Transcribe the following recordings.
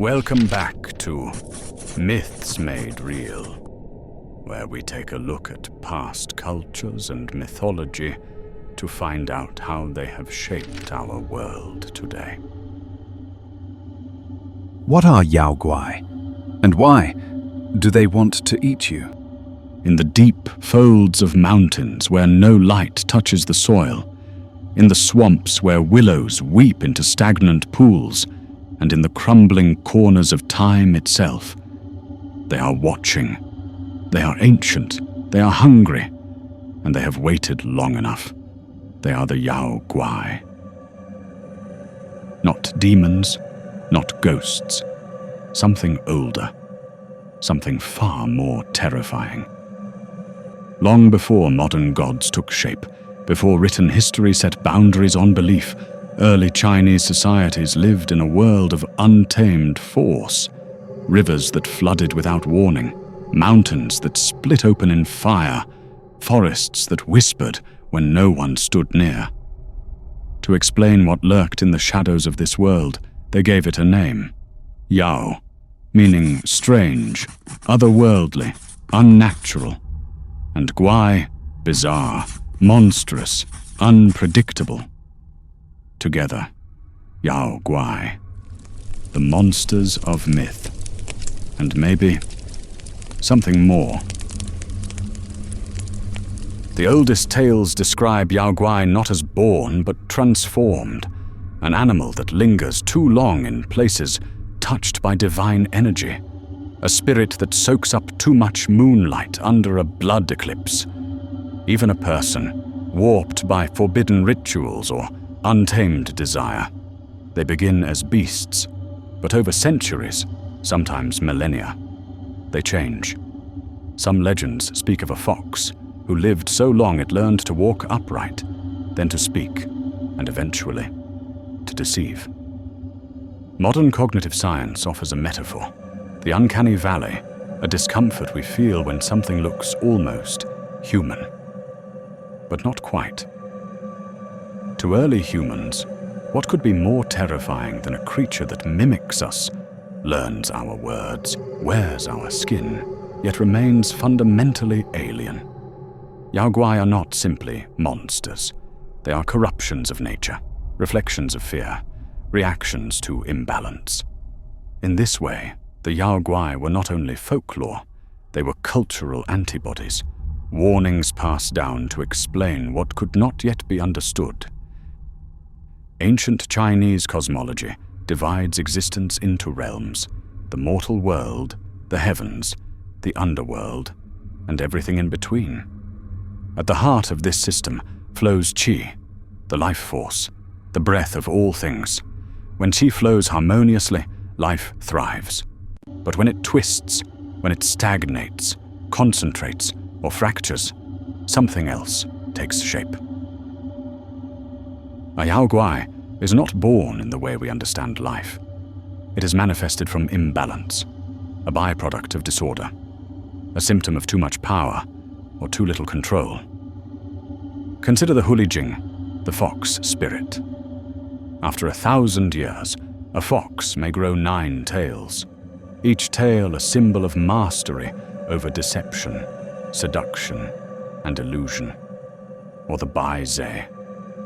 Welcome back to Myths Made Real, where we take a look at past cultures and mythology to find out how they have shaped our world today. What are Yao Guai, and why do they want to eat you? In the deep folds of mountains where no light touches the soil, in the swamps where willows weep into stagnant pools, and in the crumbling corners of time itself, they are watching. They are ancient, they are hungry, and they have waited long enough. They are the Yao Guai. Not demons, not ghosts. Something older, something far more terrifying. Long before modern gods took shape, before written history set boundaries on belief, early Chinese societies lived in a world of untamed force. Rivers that flooded without warning, mountains that split open in fire, forests that whispered when no one stood near. To explain what lurked in the shadows of this world, they gave it a name, Yao, meaning strange, otherworldly, unnatural, and Guai, bizarre, monstrous, unpredictable. Together, Yao Guai, the monsters of myth, and maybe something more. The oldest tales describe Yao Guai not as born but transformed, an animal that lingers too long in places touched by divine energy, a spirit that soaks up too much moonlight under a blood eclipse. Even a person, warped by forbidden rituals or untamed desire. They begin as beasts, but over centuries, sometimes millennia, they change. Some legends speak of a fox who lived so long it learned to walk upright, then to speak, and eventually to deceive. Modern cognitive science offers a metaphor, the uncanny valley, a discomfort we feel when something looks almost human, but not quite. To early humans, what could be more terrifying than a creature that mimics us, learns our words, wears our skin, yet remains fundamentally alien? Yao Guai are not simply monsters. They are corruptions of nature, reflections of fear, reactions to imbalance. In this way, the Yao Guai were not only folklore, they were cultural antibodies, warnings passed down to explain what could not yet be understood. Ancient Chinese cosmology divides existence into realms, the mortal world, the heavens, the underworld, and everything in between. At the heart of this system flows qi, the life force, the breath of all things. When qi flows harmoniously, life thrives. But when it twists, when it stagnates, concentrates, or fractures, something else takes shape. A Yao Guai is not born in the way we understand life. It is manifested from imbalance, a byproduct of disorder, a symptom of too much power or too little control. Consider the Hulijing, the fox spirit. After 1,000 years, a fox may grow 9 tails, each tail a symbol of mastery over deception, seduction, and illusion. Or the Bai Ze,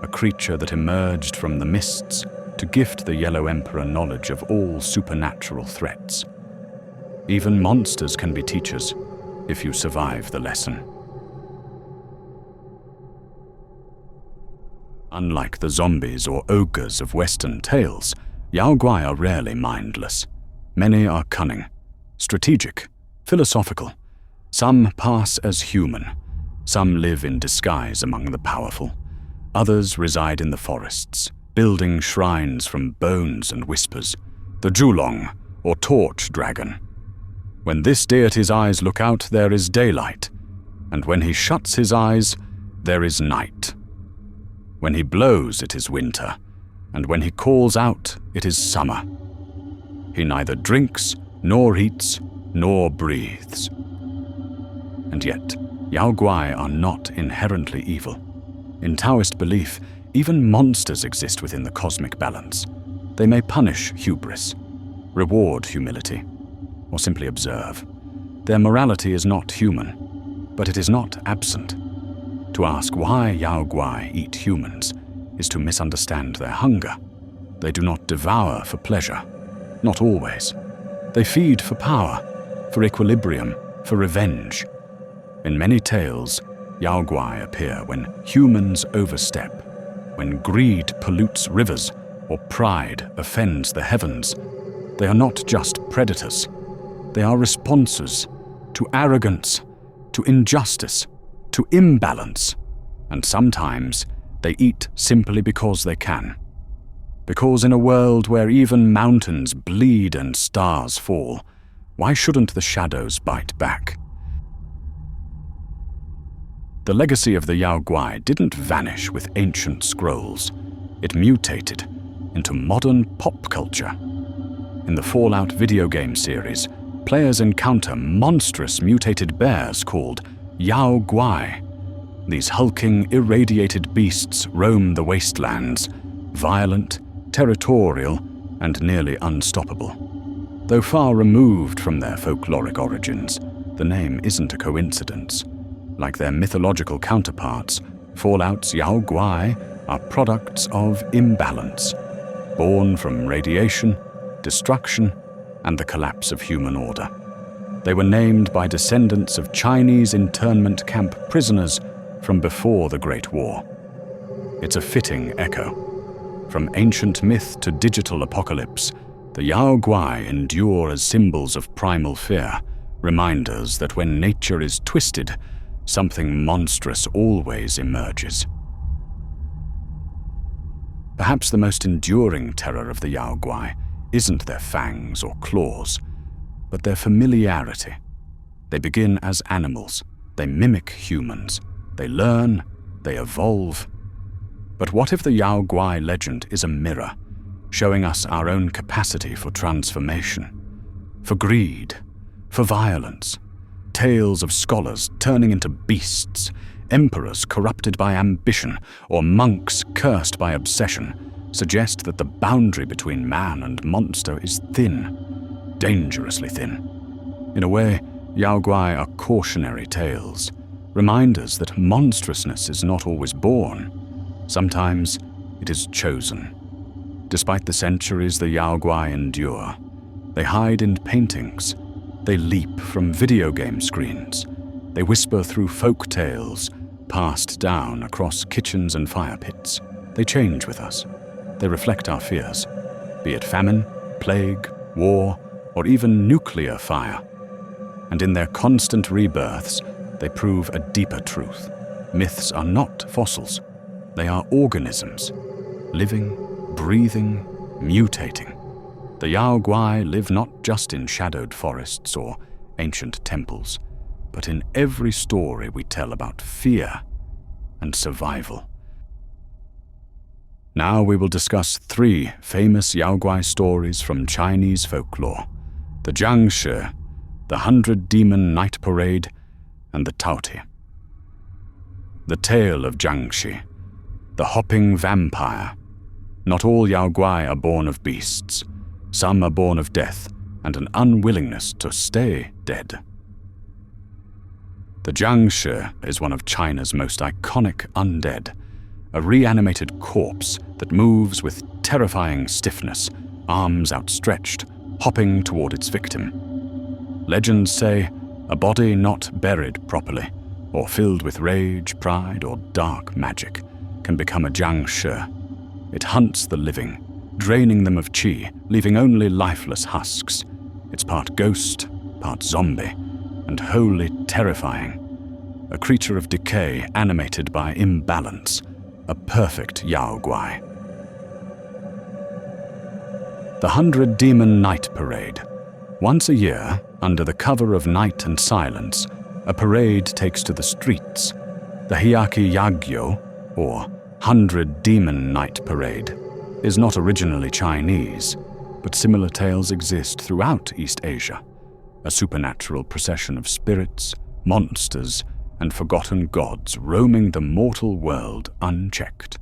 a creature that emerged from the mists to gift the Yellow Emperor knowledge of all supernatural threats. Even monsters can be teachers, if you survive the lesson. Unlike the zombies or ogres of Western tales, Yao Guai are rarely mindless. Many are cunning, strategic, philosophical. Some pass as human. Some live in disguise among the powerful. Others reside in the forests, building shrines from bones and whispers. The Zhulong, or torch dragon. When this deity's eyes look out, there is daylight, and when he shuts his eyes, there is night. When he blows, it is winter, and when he calls out, it is summer. He neither drinks, nor eats, nor breathes. And yet, Yao Guai are not inherently evil. In Taoist belief, even monsters exist within the cosmic balance. They may punish hubris, reward humility, or simply observe. Their morality is not human, but it is not absent. To ask why Yao Guai eat humans is to misunderstand their hunger. They do not devour for pleasure, not always. They feed for power, for equilibrium, for revenge. In many tales, Yao Guai appear when humans overstep, when greed pollutes rivers or pride offends the heavens. They are not just predators. They are responses to arrogance, to injustice, to imbalance. And sometimes they eat simply because they can. Because in a world where even mountains bleed and stars fall, why shouldn't the shadows bite back? The legacy of the Yao Guai didn't vanish with ancient scrolls. It mutated into modern pop culture. In the Fallout video game series, players encounter monstrous mutated bears called Yao Guai. These hulking, irradiated beasts roam the wastelands, violent, territorial, and nearly unstoppable. Though far removed from their folkloric origins, the name isn't a coincidence. Like their mythological counterparts, Fallout's Yao Guai are products of imbalance, born from radiation, destruction, and the collapse of human order. They were named by descendants of Chinese internment camp prisoners from before the Great War. It's a fitting echo. From ancient myth to digital apocalypse, the Yao Guai endure as symbols of primal fear, reminders that when nature is twisted, something monstrous always emerges. Perhaps the most enduring terror of the Yao Guai isn't their fangs or claws, but their familiarity. They begin as animals, they mimic humans, they learn, they evolve. But what if the Yao Guai legend is a mirror, showing us our own capacity for transformation, for greed, for violence? Tales of scholars turning into beasts, emperors corrupted by ambition, or monks cursed by obsession suggest that the boundary between man and monster is thin, dangerously thin. In a way, Yao Guai are cautionary tales, reminders that monstrousness is not always born. Sometimes it is chosen. Despite the centuries the Yao Guai endure, they hide in paintings. They leap from video game screens. They whisper through folk tales passed down across kitchens and fire pits. They change with us. They reflect our fears, be it famine, plague, war, or even nuclear fire. And in their constant rebirths, they prove a deeper truth. Myths are not fossils. They are organisms, living, breathing, mutating. The Yao Guai live not just in shadowed forests or ancient temples, but in every story we tell about fear and survival. Now we will discuss 3 famous Yao Guai stories from Chinese folklore: the Jiangshi, the 100-Demon Night Parade, and the Taotie. The Tale of Jiangshi, the Hopping Vampire. Not all Yao Guai are born of beasts. Some are born of death and an unwillingness to stay dead. The Jiangshi is one of China's most iconic undead, a reanimated corpse that moves with terrifying stiffness, arms outstretched, hopping toward its victim. Legends say a body not buried properly, or filled with rage, pride, or dark magic, can become a Jiangshi. It hunts the living, draining them of qi, leaving only lifeless husks. It's part ghost, part zombie, and wholly terrifying. A creature of decay animated by imbalance, a perfect Yao Guai. The 100-Demon Night Parade. Once a year, under the cover of night and silence, a parade takes to the streets. The Hyaki Yagyo, or 100-Demon Night Parade, is not originally Chinese, but similar tales exist throughout East Asia. A supernatural procession of spirits, monsters, and forgotten gods roaming the mortal world unchecked.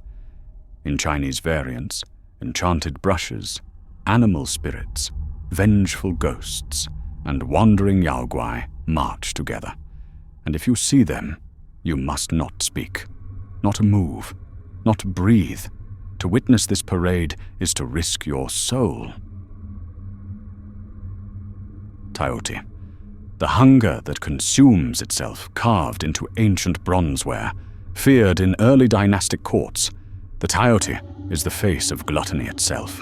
In Chinese variants, enchanted brushes, animal spirits, vengeful ghosts, and wandering Yao Guai march together. And if you see them, you must not speak, not move, not breathe. To witness this parade is to risk your soul. Taotie, the hunger that consumes itself carved into ancient bronzeware, feared in early dynastic courts. The Taotie is the face of gluttony itself.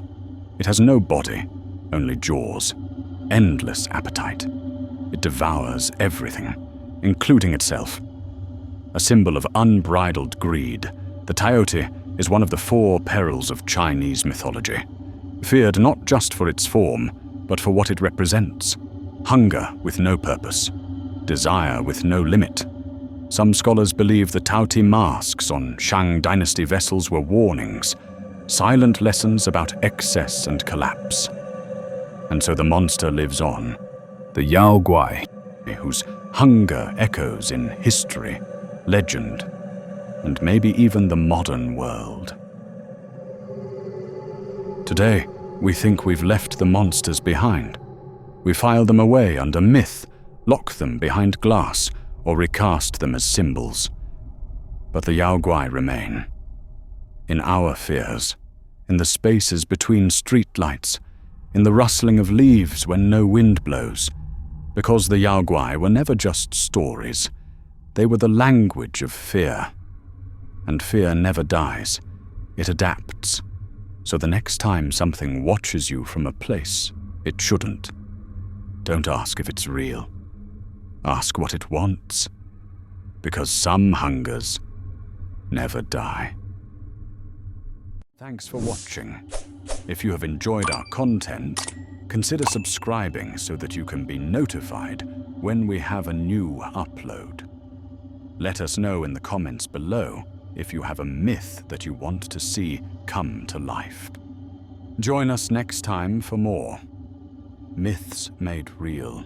It has no body, only jaws, endless appetite. It devours everything, including itself. A symbol of unbridled greed, the Taotie is one of the 4 perils of Chinese mythology, feared not just for its form, but for what it represents. Hunger with no purpose, desire with no limit. Some scholars believe the Taotie masks on Shang dynasty vessels were warnings, silent lessons about excess and collapse. And so the monster lives on, The Yao Guai. whose hunger echoes in history, legend, and maybe even the modern world. Today, we think we've left the monsters behind. We file them away under myth, lock them behind glass, or recast them as symbols. But the Yao Guai remain. In our fears, in the spaces between streetlights, in the rustling of leaves when no wind blows, because the Yao Guai were never just stories. They were the language of fear. And fear never dies. It adapts. So the next time something watches you from a place it shouldn't, don't ask if it's real. Ask what it wants. Because some hungers never die. Thanks for watching. If you have enjoyed our content, consider subscribing so that you can be notified when we have a new upload. Let us know in the comments below if you have a myth that you want to see come to life. Join us next time for more Myths Made Real.